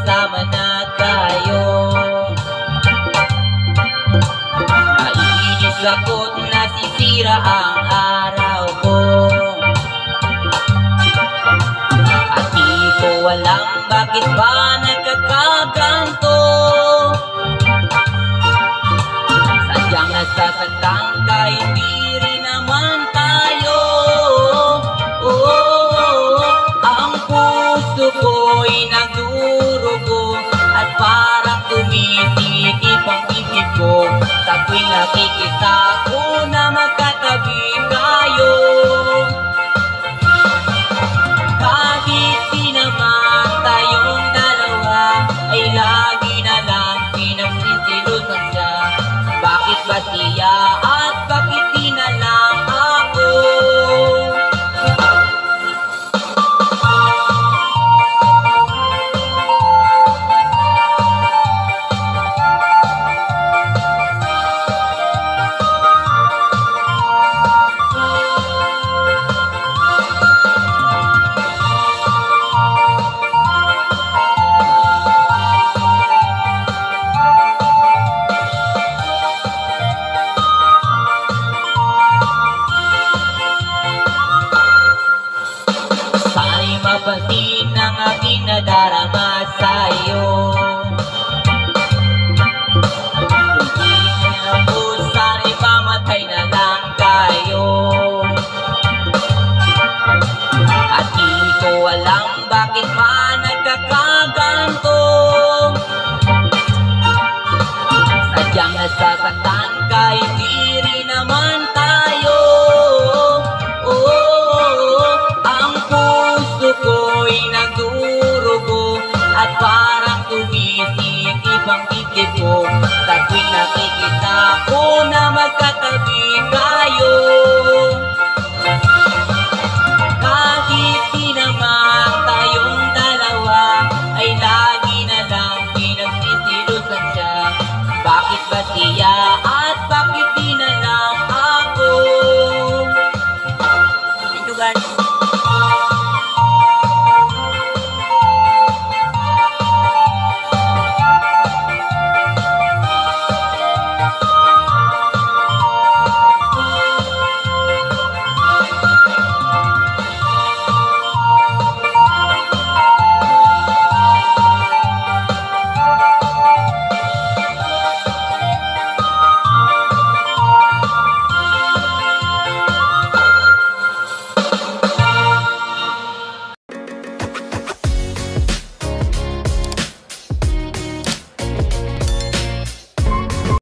magkasama na tayo. Naiinis ako't nasisira ang araw ko, at di ko alam bakit ba nagkakaganto. Sadyang nasasaktan ka, hindi rin naman tayo. Ang puso ko'y nagdurugo at parang tumitikip ang isip ko sa tuwing nakikita ko na magkatabi tayo. Kahit di naman tayong dalawa ay lagi na lang pinagsisilusan siya. Bakit ba siya at bakit di na lang ako? Mapansin ang aking nadarama sa'yo. Kung di na po, sana'y pamatay na lang kayo. At di ko alam bakit pa nagkakaganto. Sadyang nasasaktan ka, hindi rin naman tayo. Ko'y nagdurugo at parang tumisikip ang isip ko sa tuwing nakikita ko na magkatabi tayo.